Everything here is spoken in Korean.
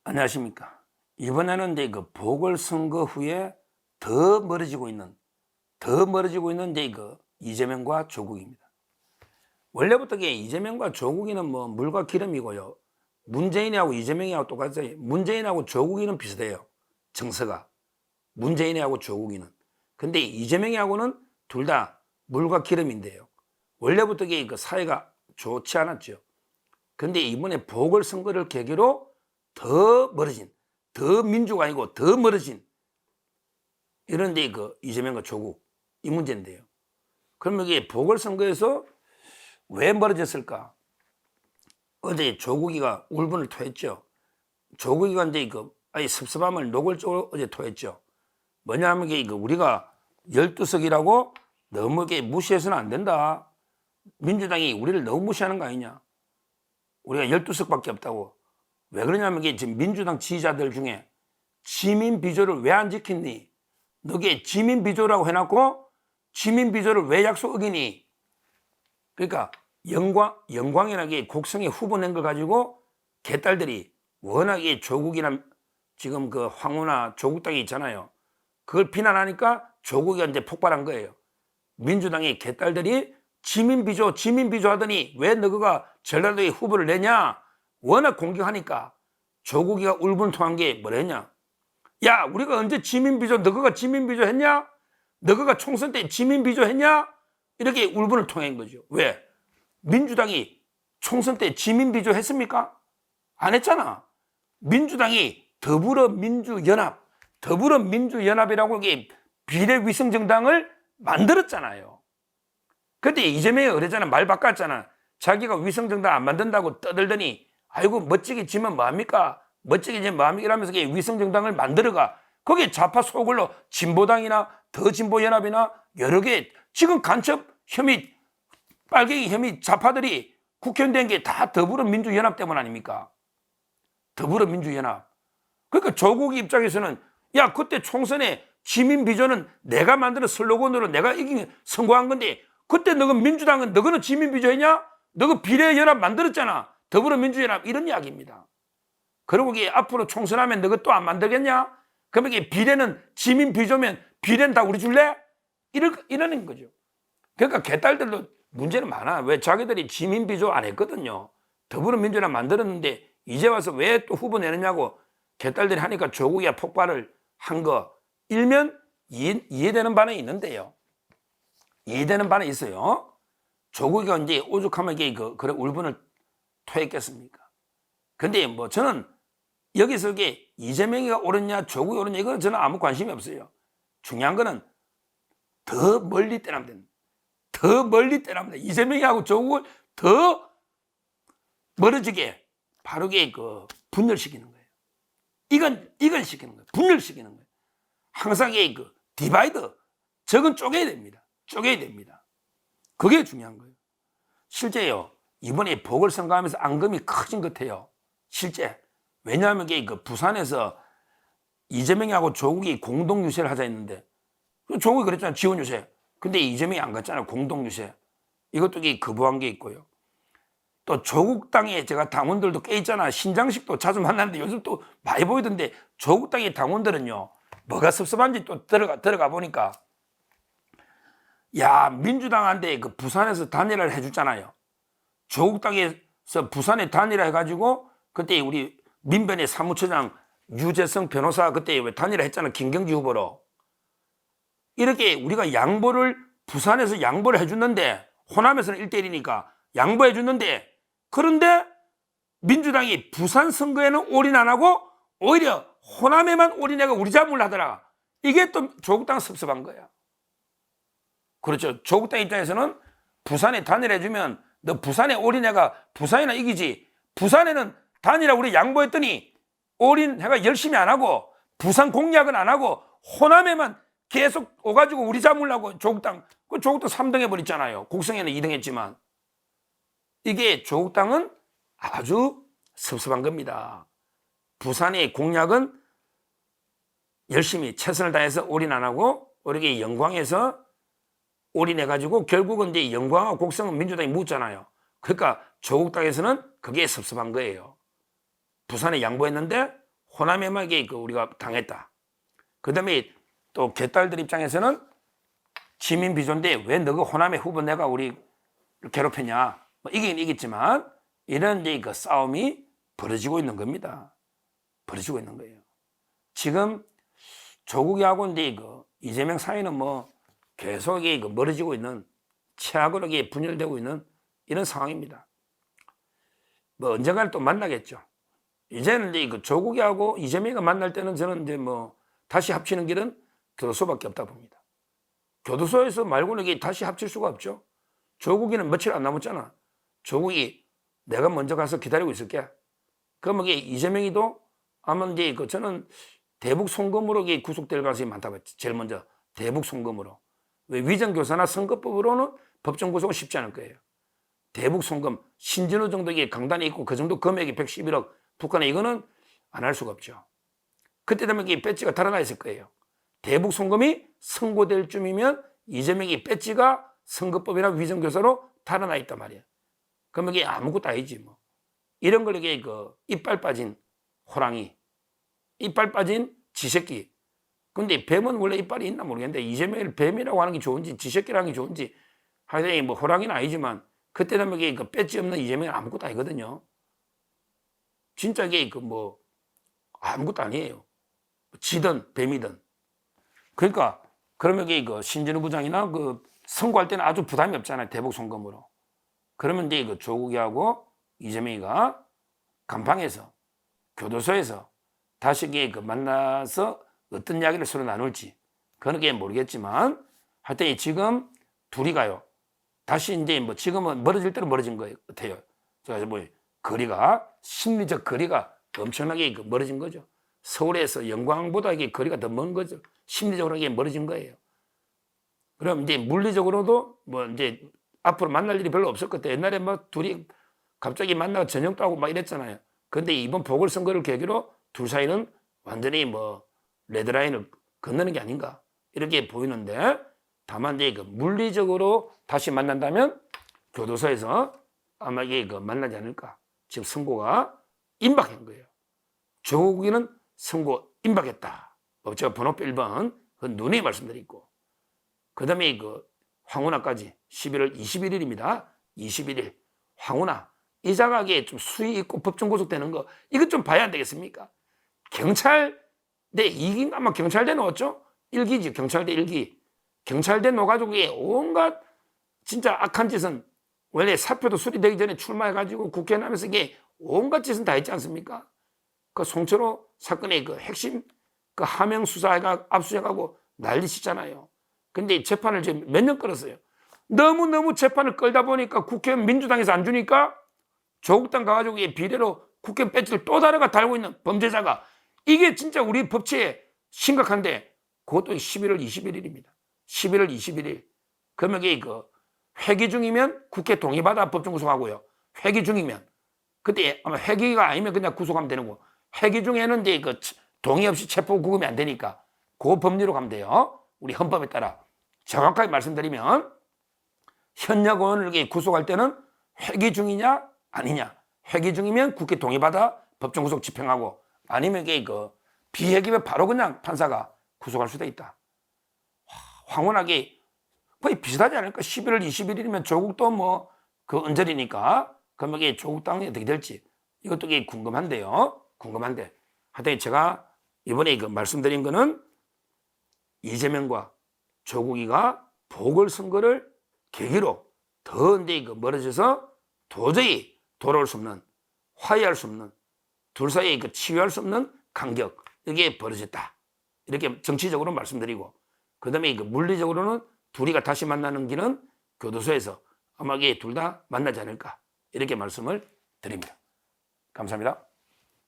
안녕하십니까. 이번에는 이제 그 보궐선거 후에 더 멀어지고 있는 이제 그 이재명과 조국입니다. 원래부터 이재명과 조국이는 뭐 물과 기름이고요. 문재인하고 이재명이하고 똑같아요. 문재인하고 조국이는 비슷해요. 정서가. 문재인하고 조국이는. 근데 이재명하고는 둘 다 물과 기름인데요. 원래부터 그 사이가 좋지 않았죠. 근데 이번에 보궐선거를 계기로 더 멀어진, 더 민주가 아니고 더 멀어진 이런 데 그 이재명과 조국 이 문제인데요. 그러면 이게 보궐선거에서 왜 멀어졌을까? 어제 조국이가 울분을 토했죠. 조국이가 이제 아예 섭섭함을 노골적으로 어제 토했죠. 뭐냐면 이게 우리가 12석이라고 너무 이렇게 무시해서는 안 된다. 민주당이 우리를 너무 무시하는 거 아니냐. 우리가 12석밖에 없다고. 왜 그러냐면 이게 지금 민주당 지지자들 중에 지민 비조를 왜 안 지켰니? 너게 지민 비조라고 해놓고 지민 비조를 왜 약속 어기니? 그러니까 영광이라게 곡성에 후보 낸 걸 가지고 개딸들이 워낙에 조국이나 지금 그 황우나 조국 땅이 있잖아요. 그걸 비난하니까 조국이 이제 폭발한 거예요. 민주당의 개딸들이 지민 비조 하더니 왜 너가 전라도에 후보를 내냐? 워낙 공격하니까 조국이가 울분통한 게 뭐랬냐? 야, 우리가 언제 지민비조, 너가 지민비조 했냐? 너가 총선 때 지민비조 했냐? 이렇게 울분을 통한 거죠. 왜? 민주당이 총선 때 지민비조 했습니까? 안 했잖아. 민주당이 더불어민주연합이라고 비례위성정당을 만들었잖아요. 그때 이재명이 그랬잖아. 말 바꿨잖아. 자기가 위성정당 안 만든다고 떠들더니 아이고 멋지게 지면 뭐합니까? 멋지게 지면 뭐합니까? 이러면서 위성정당을 만들어가. 거기에 좌파 소굴로 진보당이나 더 진보연합이나 여러 개 지금 간첩 혐의 빨갱이 혐의 좌파들이 국회의원 된 게 다 더불어민주연합 때문 아닙니까? 더불어민주연합. 그러니까 조국 입장에서는 야 그때 총선에 지민비조는 내가 만드는 슬로건으로 내가 이긴 선거한 건데 그때 너가 민주당은 너는 지민비조 했냐? 너가 비례연합 만들었잖아. 더불어민주연합 이런 이야기입니다. 그리고 이게 앞으로 총선하면 너가 또 안 만들겠냐? 그러면 이게 비례는 지민비조면 비례는 다 우리 줄래? 이러는 거죠. 그러니까 개딸들도 문제는 많아. 왜 자기들이 지민비조 안 했거든요. 더불어민주연합 만들었는데 이제 와서 왜 또 후보 내느냐고 개딸들이 하니까 조국이야 폭발을 한 거 일면 이해되는 바는 있는데요. 이해되는 바는 있어요. 조국이가 이제 오죽하면 그래 울분을 토했겠습니까? 근데 뭐 저는 여기서 이재명이가 옳았냐 조국이 옳았냐 이건 저는 아무 관심이 없어요. 중요한 거는 더 멀리 때리면 됩니다. 더 멀리 때리면 됩니다. 이재명이하고 조국을 더 멀어지게 바르게 분열시키는 거예요. 이건 시키는 거예요. 분열시키는 거예요. 항상 디바이더 적은 쪼개야 됩니다. 쪼개야 됩니다. 그게 중요한 거예요. 실제요. 이번에 보궐선거하면서 앙금이 커진 것 같아요. 실제. 왜냐하면 부산에서 이재명하고 조국이 공동유세를 하자 했는데 조국이 그랬잖아요. 지원유세. 근데 이재명이 안 갔잖아요. 공동유세. 이것도 거부한 게 있고요. 또 조국 땅에 제가 당원들도 꽤 있잖아. 신장식도 자주 만났는데 요즘 또 많이 보이던데 조국 땅의 당원들은요. 뭐가 섭섭한지 또 들어가 보니까 야 민주당한테 부산에서 단일화를 해줬잖아요. 조국 땅에서 부산에 단일화 해가지고 그때 우리 민변의 사무처장 유재성 변호사 그때 왜 단일화 했잖아. 김경지 후보로. 이렇게 우리가 부산에서 양보를 해줬는데 호남에서는 1대1이니까 양보해 줬는데 그런데 민주당이 부산 선거에는 올인 안 하고 오히려 호남에만 올인해가 우리 잡으려 하더라. 이게 또 조국 땅 섭섭한 거야. 그렇죠. 조국 땅 입장에서는 부산에 단일해주면 너 부산에 올인해가 부산이나 이기지. 부산에는 단일화 우리 양보했더니 올인해가 열심히 안 하고 부산 공략은 안 하고 호남에만 계속 오가지고 우리 잡으려고 조국 땅 3등 해버렸잖아요. 곡성에는 2등 했지만. 이게 조국 땅은 아주 섭섭한 겁니다. 부산의 공략은 열심히 최선을 다해서 올인 안 하고 우리가 영광에서 올인해가지고 결국은 이제 영광하고 곡성은 민주당이 묻잖아요. 그러니까 조국 땅에서는 그게 섭섭한 거예요. 부산에 양보했는데 호남에만 우리가 당했다. 그 다음에 또 개딸들 입장에서는 지민 비조인데 왜 너가 호남의 후보 내가 우리 괴롭혔냐. 뭐 이기긴 이겼지만 이런 그 싸움이 벌어지고 있는 겁니다. 벌어지고 있는 거예요. 지금 조국이하고 이재명 사이는 뭐 계속 멀어지고 있는 최악으로 분열되고 있는 이런 상황입니다. 뭐 언젠가는 또 만나겠죠. 이제는 조국이하고 이재명이가 만날 때는 저는 뭐 다시 합치는 길은 교도소밖에 없다 봅니다. 교도소에서 말고는 다시 합칠 수가 없죠. 조국이는 며칠 안 남았잖아. 조국이 내가 먼저 가서 기다리고 있을게. 그러면 이재명이도 아마 저는 대북 송금으로 구속될 가능성이 많다고 했지. 제일 먼저 대북 송금으로. 왜 위정교사나 선거법으로는 법정 구속은 쉽지 않을 거예요. 대북 송금, 신진우 정도의 강단이 있고 그 정도 금액이 111억 북한에 이거는 안 할 수가 없죠. 그때 되면 배지가 달아나 있을 거예요. 대북 송금이 선고될 쯤이면 이재명이 배지가 선거법이나 위정교사로 달아나 있단 말이야. 그러면 이게 아무것도 아니지 뭐. 이런 걸 이빨 빠진 호랑이, 이빨 빠진 쥐새끼. 근데 뱀은 원래 이빨이 있나 모르겠는데 이재명을 뱀이라고 하는 게 좋은지 쥐새끼라는 게 좋은지 하여튼 뭐 호랑이는 아니지만 그때 되면 그 배지 없는 이재명은 아무것도 아니거든요. 진짜 이게 뭐 아무것도 아니에요. 쥐든 뱀이든. 그러니까 그러면 신진우 부장이나 선고할 때는 아주 부담이 없잖아요. 대북 송금으로. 그러면 조국이하고 이재명이가 감방에서 교도소에서 다시 만나서 어떤 이야기를 서로 나눌지 그건 모르겠지만 하여튼 지금 둘이 가요. 다시 뭐 지금은 멀어질 대로 멀어진 것 같아요. 그래서 뭐 거리가 심리적 거리가 엄청나게 멀어진 거죠. 서울에서 영광보다 거리가 더 먼 거죠. 심리적으로 멀어진 거예요. 그럼 물리적으로도 뭐 앞으로 만날 일이 별로 없을 것 같아요. 옛날에 뭐 둘이 갑자기 만나서 저녁도 하고 막 이랬잖아요. 근데 이번 보궐선거를 계기로 둘 사이는 완전히 뭐 레드라인을 건너는 게 아닌가 이렇게 보이는데 다만 물리적으로 다시 만난다면 교도소에서 아마 만나지 않을까. 지금 선고가 임박한 거예요. 조국이는 선고 임박했다. 제가 번호표 1번 누누이 말씀드리고 그 다음에 황운하까지 11월 21일입니다. 21일 황운하 이자가게 좀 수위 있고 법정 구속되는 거 이것 좀 봐야 안 되겠습니까? 경찰대 2기인가 아마 경찰대 넣었죠? 1기지 경찰대 1기. 경찰대 넣어가지고 온갖 진짜 악한 짓은 원래 사표도 수리되기 전에 출마해가지고 국회에 나면서 이게 온갖 짓은 다 했지 않습니까? 그 송철호 사건의 핵심 하명 수사가 압수해가고 난리 치잖아요. 근데 재판을 지금 몇 년 끌었어요. 너무너무 재판을 끌다 보니까 국회의원 민주당에서 안 주니까 조국당 가가지고 비례로 국회 배지를 또 다르게 달고 있는 범죄자가 이게 진짜 우리 법치에 심각한데 그것도 11월 21일입니다. 11월 21일. 그러면 회기 중이면 국회 동의받아 법정 구속하고요. 회기 중이면. 그때 아마 회기가 아니면 그냥 구속하면 되는 거. 회기 중에는 동의 없이 체포 구금이 안 되니까 그 법리로 가면 돼요. 우리 헌법에 따라. 정확하게 말씀드리면 현역 의원을 구속할 때는 회기 중이냐 아니냐. 회기 중이면 국회 동의받아 법정 구속 집행하고 아니면 비회기면 바로 그냥 판사가 구속할 수도 있다. 황홀하게 거의 비슷하지 않을까? 11월 21일이면 조국도 뭐 언저리니까 그러면 이게 조국 당이 어떻게 될지 이것도 궁금한데요. 궁금한데 하여튼 제가 이번에 말씀드린 거는 이재명과 조국이가 보궐선거를 계기로 더 멀어져서 도저히 돌아올 수 없는 화해할 수 없는 둘 사이에 치유할 수 없는 간격 이게 벌어졌다. 이렇게 정치적으로 말씀드리고 그 다음에 물리적으로는 둘이가 다시 만나는 길은 교도소에서 아마 둘 다 만나지 않을까 이렇게 말씀을 드립니다. 감사합니다.